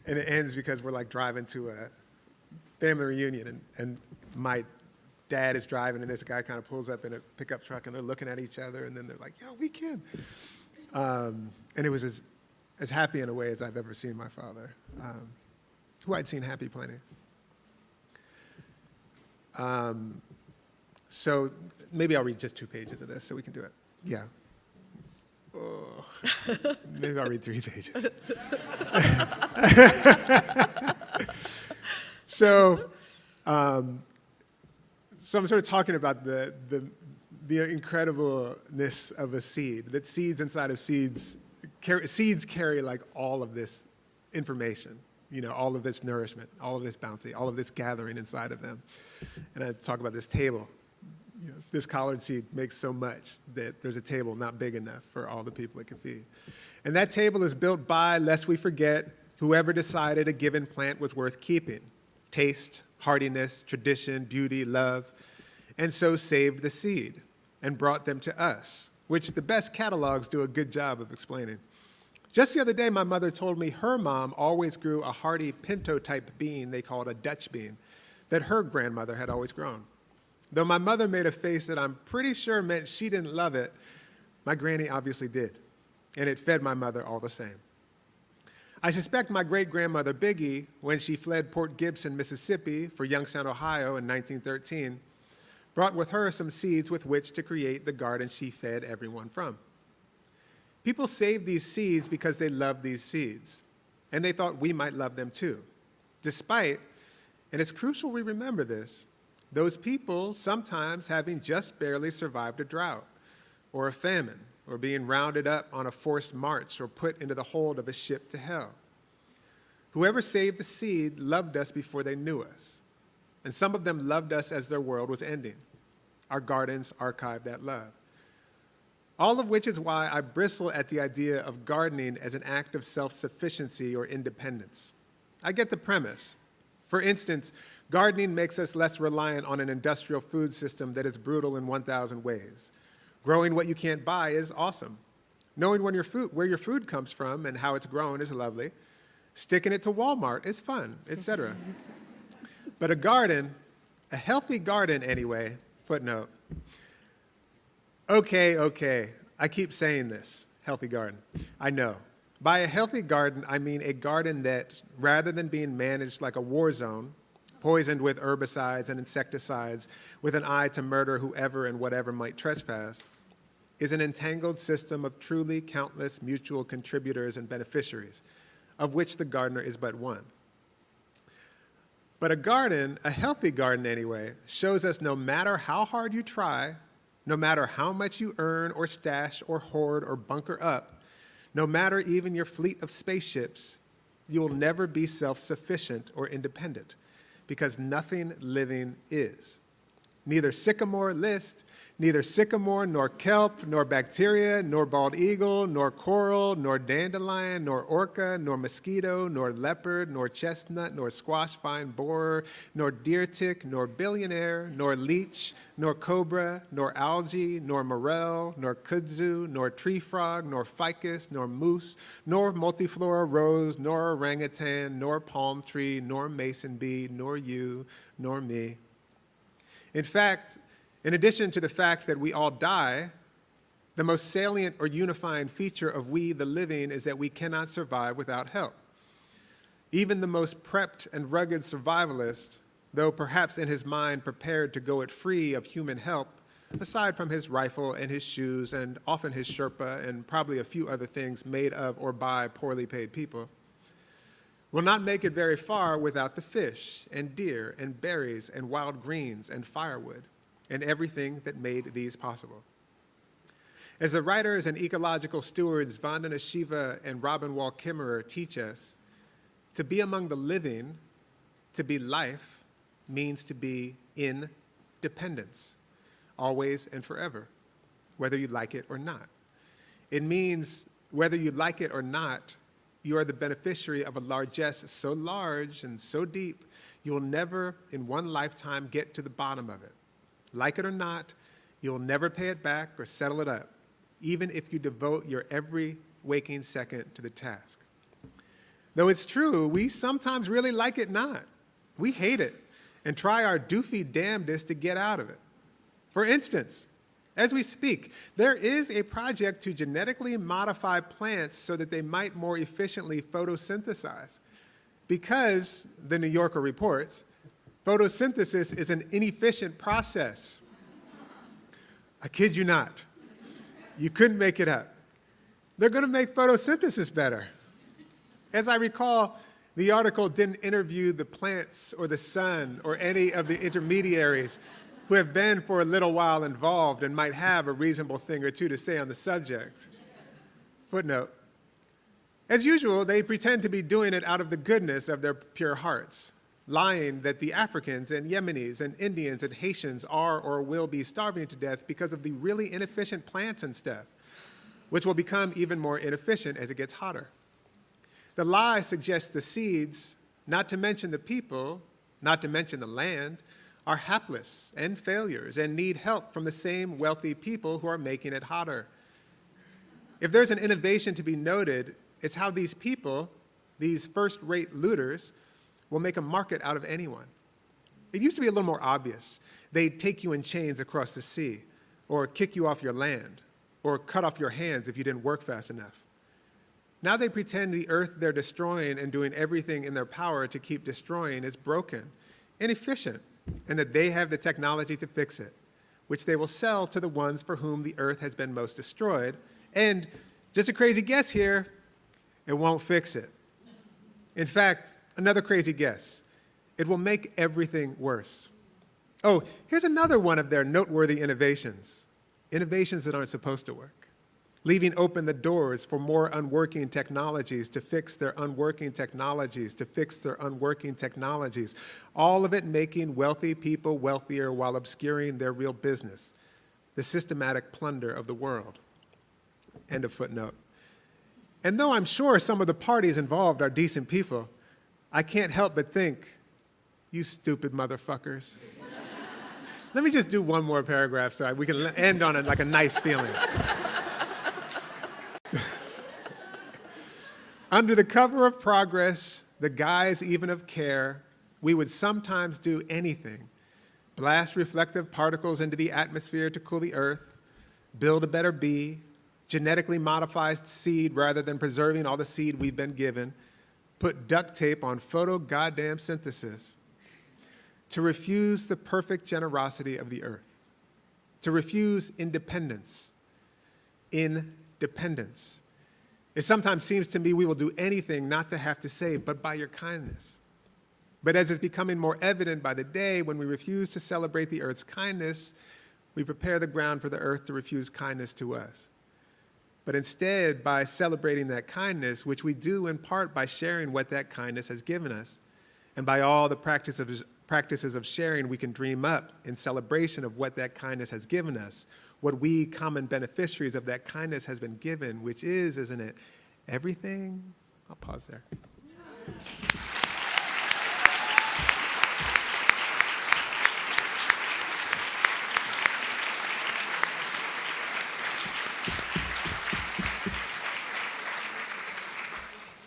it ends because we're like driving to a family reunion, and my dad is driving, and this guy kind of pulls up in a pickup truck, and they're looking at each other, and then they're like, "Yo, we can." And it was as happy in a way as I've ever seen my father, who I'd seen happy plenty. So maybe I'll read just 2 pages of this so we can do it. Yeah. Oh, maybe I'll read 3 pages. So I'm sort of talking about the incredibleness of a seed, that seeds inside of seeds carry like all of this information, all of this nourishment, all of this bounty, all of this gathering inside of them. And I talk about this table. This collard seed makes so much that there's a table not big enough for all the people it can feed. And that table is built by, lest we forget, whoever decided a given plant was worth keeping. Taste, hardiness, tradition, beauty, love, and so saved the seed and brought them to us, which the best catalogs do a good job of explaining. Just the other day, my mother told me her mom always grew a hardy pinto-type bean they called a Dutch bean that her grandmother had always grown. Though my mother made a face that I'm pretty sure meant she didn't love it, my granny obviously did, and it fed my mother all the same. I suspect my great-grandmother Biggie, when she fled Port Gibson, Mississippi for Youngstown, Ohio in 1913, brought with her some seeds with which to create the garden she fed everyone from. People saved these seeds because they loved these seeds, and they thought we might love them too, despite, and it's crucial we remember this, those people sometimes having just barely survived a drought or a famine or being rounded up on a forced march or put into the hold of a ship to hell. Whoever saved the seed loved us before they knew us, and some of them loved us as their world was ending. Our gardens archived that love. All of which is why I bristle at the idea of gardening as an act of self-sufficiency or independence. I get the premise. For instance, gardening makes us less reliant on an industrial food system that is brutal in 1,000 ways. Growing what you can't buy is awesome. Knowing where your food comes from and how it's grown is lovely. Sticking it to Walmart is fun, etc. But a garden, a healthy garden anyway, footnote. Okay, I keep saying this, healthy garden. I know. By a healthy garden, I mean a garden that, rather than being managed like a war zone, poisoned with herbicides and insecticides with an eye to murder whoever and whatever might trespass, is an entangled system of truly countless mutual contributors and beneficiaries, of which the gardener is but one. But a garden, a healthy garden anyway, shows us no matter how hard you try, no matter how much you earn or stash or hoard or bunker up, no matter even your fleet of spaceships, you will never be self-sufficient or independent, because nothing living is. Neither sycamore list, neither sycamore, nor kelp, nor bacteria, nor bald eagle, nor coral, nor dandelion, nor orca, nor mosquito, nor leopard, nor chestnut, nor squash vine borer, nor deer tick, nor billionaire, nor leech, nor cobra, nor algae, nor morel, nor kudzu, nor tree frog, nor ficus, nor moose, nor multiflora rose, nor orangutan, nor palm tree, nor mason bee, nor you, nor me. In fact, in addition to the fact that we all die, the most salient or unifying feature of we, the living, is that we cannot survive without help. Even the most prepped and rugged survivalist, though perhaps in his mind prepared to go it free of human help, aside from his rifle and his shoes and often his Sherpa and probably a few other things made of or by poorly paid people, will not make it very far without the fish and deer and berries and wild greens and firewood and everything that made these possible. As the writers and ecological stewards Vandana Shiva and Robin Wall Kimmerer teach us, to be among the living, to be life, means to be in dependence, always and forever, whether you like it or not. It means whether you like it or not, you are the beneficiary of a largesse so large and so deep, you will never in one lifetime get to the bottom of it. Like it or not, you will never pay it back or settle it up, even if you devote your every waking second to the task. Though it's true, we sometimes really like it not. We hate it and try our doofy damnedest to get out of it. For instance, as we speak, there is a project to genetically modify plants so that they might more efficiently photosynthesize. Because, the New Yorker reports, photosynthesis is an inefficient process. I kid you not. You couldn't make it up. They're going to make photosynthesis better. As I recall, the article didn't interview the plants or the sun or any of the intermediaries who have been for a little while involved and might have a reasonable thing or two to say on the subject. Footnote. As usual, they pretend to be doing it out of the goodness of their pure hearts, lying that the Africans and Yemenis and Indians and Haitians are or will be starving to death because of the really inefficient plants and stuff, which will become even more inefficient as it gets hotter. The lie suggests the seeds, not to mention the people, not to mention the land, are hapless and failures and need help from the same wealthy people who are making it hotter. If there's an innovation to be noted, it's how these people, these first-rate looters, will make a market out of anyone. It used to be a little more obvious. They'd take you in chains across the sea, or kick you off your land, or cut off your hands if you didn't work fast enough. Now they pretend the earth they're destroying and doing everything in their power to keep destroying is broken, inefficient, and that they have the technology to fix it, which they will sell to the ones for whom the earth has been most destroyed. And just a crazy guess here, it won't fix it. In fact, another crazy guess, it will make everything worse. Oh, here's another one of their noteworthy innovations that aren't supposed to work, leaving open the doors for more unworking technologies to fix their unworking technologies, to fix their unworking technologies, all of it making wealthy people wealthier while obscuring their real business, the systematic plunder of the world. End of footnote. And though I'm sure some of the parties involved are decent people, I can't help but think, you stupid motherfuckers. Let me just do one more paragraph so we can end on like a nice feeling. Under the cover of progress, the guise even of care, we would sometimes do anything. Blast reflective particles into the atmosphere to cool the earth, build a better bee, genetically modified seed rather than preserving all the seed we've been given, put duct tape on photo-goddamn synthesis, to refuse the perfect generosity of the earth, to refuse independence. Independence. It sometimes seems to me we will do anything not to have to say, but by your kindness. But as is becoming more evident by the day, when we refuse to celebrate the earth's kindness, we prepare the ground for the earth to refuse kindness to us. But instead, by celebrating that kindness, which we do in part by sharing what that kindness has given us, and by all the practices of sharing we can dream up in celebration of what that kindness has given us, what we, common beneficiaries of that kindness, has been given, which is, isn't it, everything? I'll pause there.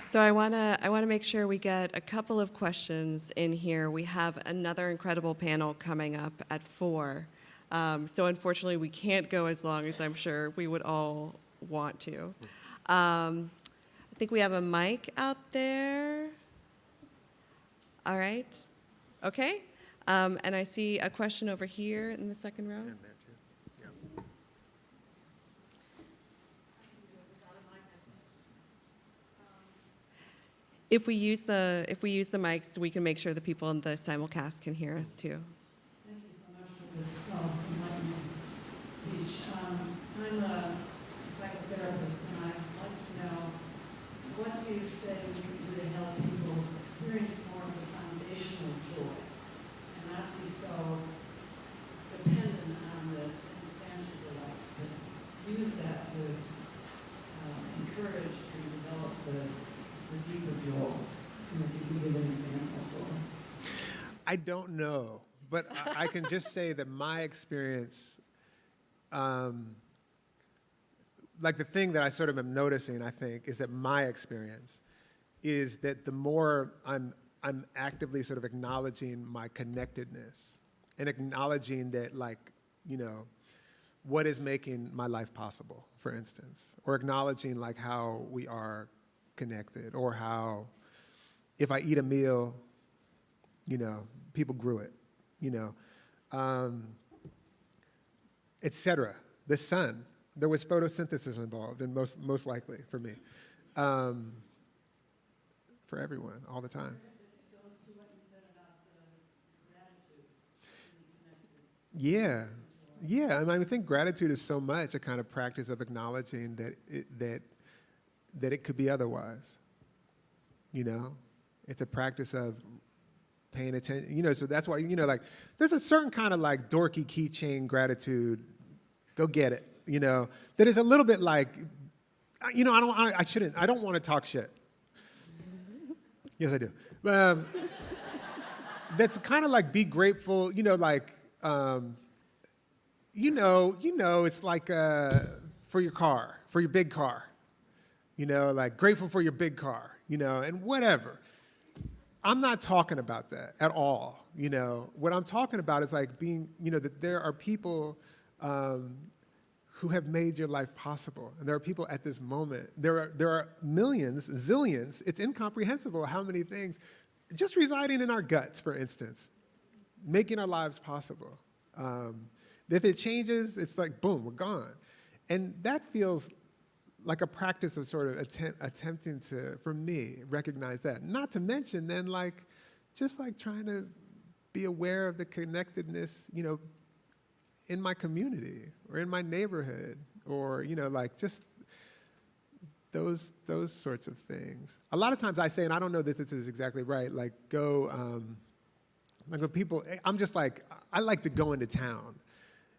So I want to make sure we get a couple of questions in here. We have another incredible panel coming up at 4. So unfortunately, we can't go as long as I'm sure we would all want to. I think we have a mic out there. All right. Okay. And I see a question over here in the second row. And there too. Yeah. If we use the mics, we can make sure the people in the simulcast can hear us too. Thank you so much for this self-enlightening speech. I'm a psychotherapist, and I'd like to know what do you say we can do to help people experience more of the foundational joy and not be so dependent on the circumstantial delights, but use that to encourage and develop the deeper joy. And if you can give an example for us. I don't know, but I can just say that my experience, like the thing that I sort of am noticing, I think, is that my experience is that the more I'm actively sort of acknowledging my connectedness and acknowledging that, like, you know, what is making my life possible, for instance, or acknowledging like how we are connected, or how if I eat a meal, you know, people grew it, you know, et cetera. The sun, there was photosynthesis involved, and most likely for me, for everyone, all the time. It goes to what you said about the gratitude, being connected. Yeah, I mean, I think gratitude is so much a kind of practice of acknowledging that it could be otherwise. You know, it's a practice of paying attention. You know, so that's why, you know, like there's a certain kind of like dorky keychain gratitude. Go get it. You know, that is a little bit like, you know, I don't want to talk shit. Yes, I do. That's kind of like be grateful. You know, like. You know, it's like for your car, for your big car, you know, like grateful for your big car, you know, and whatever. I'm not talking about that at all, you know. What I'm talking about is like being, you know, that there are people who have made your life possible. And there are people at this moment. There are millions, zillions. It's incomprehensible how many things just residing in our guts, for instance, making our lives possible. If it changes, it's like, boom, we're gone. And that feels like a practice of sort of attempting to, for me, recognize that. Not to mention then, like, just like trying to be aware of the connectedness, you know, in my community or in my neighborhood, or, you know, like just those sorts of things. A lot of times I say, and I don't know that this is exactly right, like go, like when people, I'm just like, I like to go into town.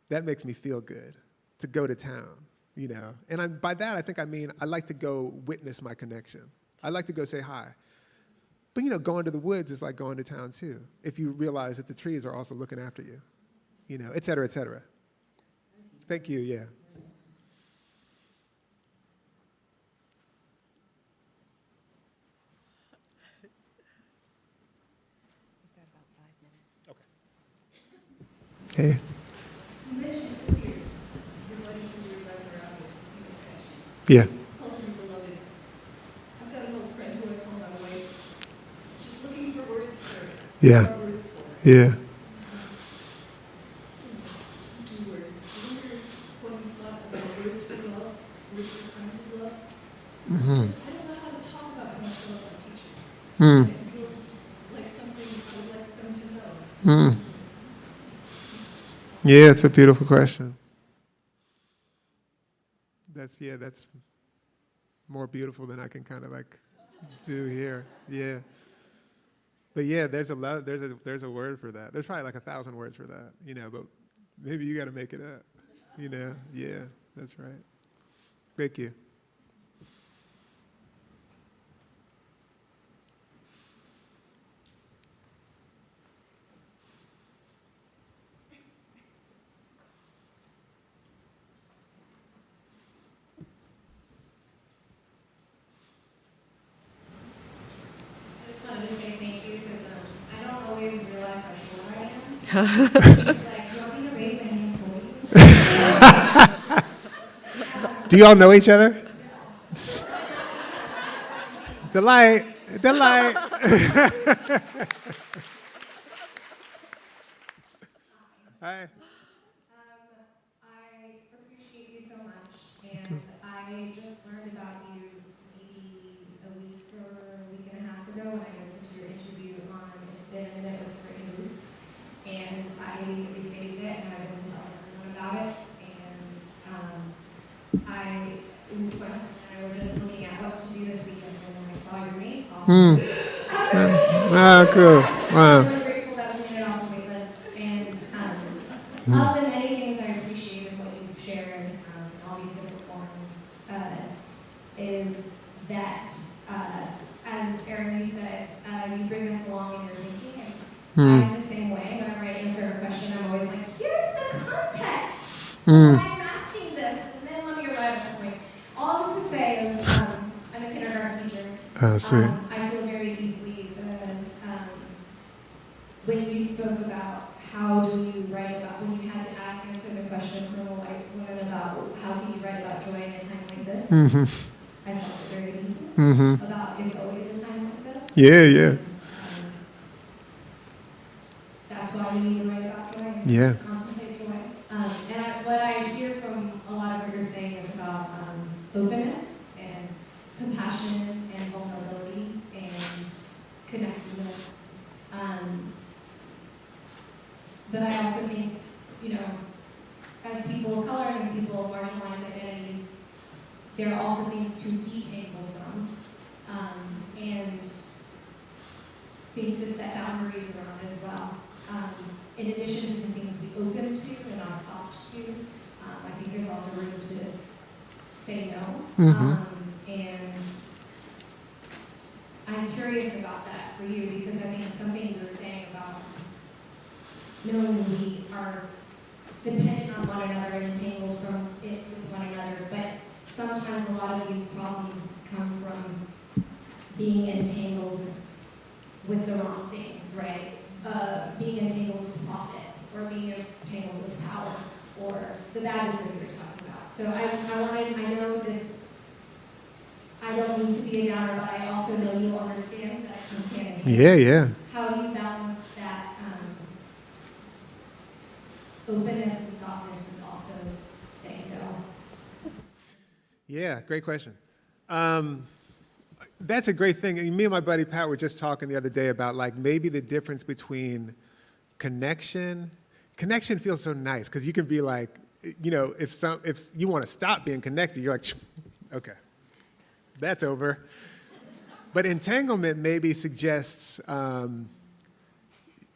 That makes me feel good, to go to town, you know. And by that, I think I mean I like to go witness my connection. I like to go say hi. But, you know, going to the woods is like going to town, too, if you realize that the trees are also looking after you, you know, et cetera, et cetera. Thank you, yeah. We've got about 5 minutes. Hey. You mentioned earlier your buddy who you're running around with in sessions. Yeah. Called him beloved. I've got an old friend who I call my wife. She's looking for words for Yeah. our words for. Yeah. Two words. Remember when you thought about words for love, words for kinds of love? Because I don't know how to talk about how much love that teaches. Mm. It feels like something I'd like them to know. Mm. Yeah, it's a beautiful question. That's more beautiful than I can kind of like do here. Yeah. But yeah, there's a word for that. There's probably like 1,000 words for that, you know, but maybe you got to make it up, you know? Yeah, that's right. Thank you. I just wanted to say thank you because I don't always realize how short I am. It's like, do you want me to raise my hand for you? Do you all know each other? Delight. Hi. I appreciate you so much, and I just learned about you maybe a week or a week and a half ago when I listened to your interview on It's Been a Minute with Brittany Luce, and I saved it and I've been telling everyone about it, and when I was just looking at what to do this weekend when I saw your name call. Cool. Wow. I'm really grateful that we made it off the wait list, and of the many things I appreciated what you've shared in all these different forms is that, as Erin, you said, you bring us along in your thinking, and I'm the same way. Whenever I answer a question, I'm always like, here's the context of why I'm asking this, and then let me arrive at the point. All this to say is, I'm a kindergarten teacher. Oh, sweet. I question from a white woman about how can you write about joy in a time like this. I felt it very deeply about it's always a time like this. Yeah, yeah. And, that's why we need to write about joy and Yeah. contemplate joy. What I hear from a lot of what you're saying is about openness and compassion and vulnerability and connectedness. But I also think, as people of color and people of marginalized identities, there are also things to detangle from, and things to set boundaries around as well. In addition to the things to be open to and not soft to, I think there's also room to say no. And I'm curious about that for you because I think something you were saying about knowing we are dependent on one another and entangled from it with one another, but sometimes a lot of these problems come from being entangled with the wrong things, right? Being entangled with profit, or being entangled with power, or the badges that you're talking about. So I know this, I don't mean to be a downer, but I also know you'll understand that I can stand in hand. Yeah, yeah. How do you balance that openness and softness with also saying no? Yeah, great question. That's a great thing. Me and my buddy Pat were just talking the other day about like maybe the difference between connection. Connection feels so nice because you can be like, if you want to stop being connected, you're like, okay, that's over. But entanglement maybe suggests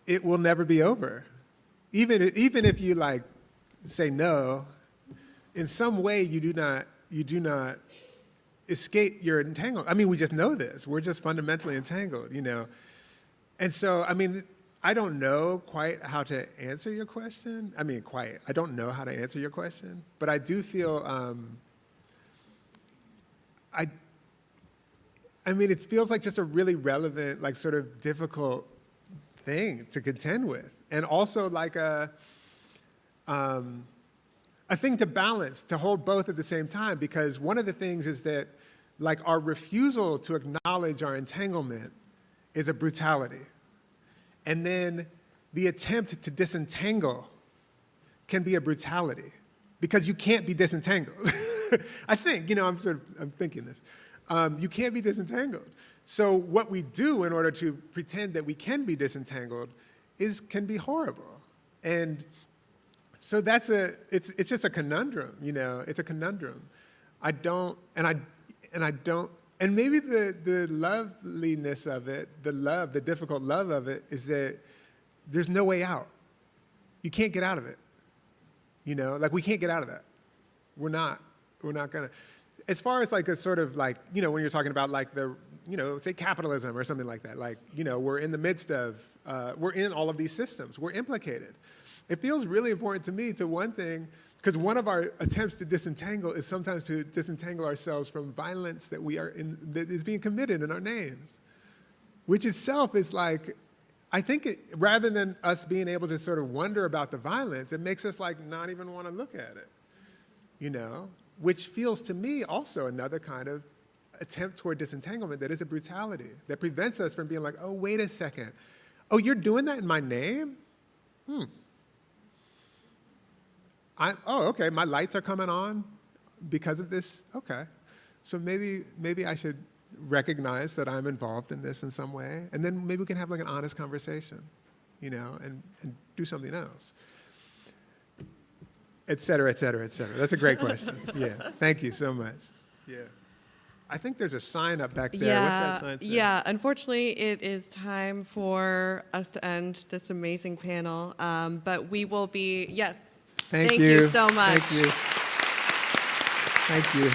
it will never be over. Even if you like say no, in some way you do not escape your entanglement. I mean, we just know this. We're just fundamentally entangled, And so, I mean, I don't know quite how to answer your question. I don't know how to answer your question, but I do feel, it feels like just a really relevant, like sort of difficult thing to contend with. And also like a thing to balance, to hold both at the same time, because one of the things is that like our refusal to acknowledge our entanglement is a brutality. And then the attempt to disentangle can be a brutality because you can't be disentangled. I think, I'm thinking this. You can't be disentangled. So what we do in order to pretend that we can be disentangled can be horrible. And so it's just a conundrum, it's a conundrum. And maybe the loveliness of it, the difficult love of it is that there's no way out. You can't get out of it. Like we can't get out of that. We're not gonna. As far as like a sort of like, when you're talking about like say capitalism or something like that, like, we're in the midst of, we're in all of these systems, we're implicated. It feels really important to me one thing, because one of our attempts to disentangle is sometimes to disentangle ourselves from violence that that is being committed in our names, which itself is like, I think rather than us being able to sort of wonder about the violence, it makes us like not even want to look at it, which feels to me also another kind of attempt toward disentanglement that is a brutality that prevents us from being like, oh, wait a second. Oh, you're doing that in my name? Okay, my lights are coming on because of this. Okay, so maybe I should recognize that I'm involved in this in some way, and then maybe we can have like an honest conversation, and do something else, et cetera, et cetera, et cetera. That's a great question. Yeah, thank you so much. Yeah, I think there's a sign up back there. Yeah, what's that sign say? yeah. Unfortunately, it is time for us to end this amazing panel, but we will be, yes. Thank you so much. Thank you. Thank you.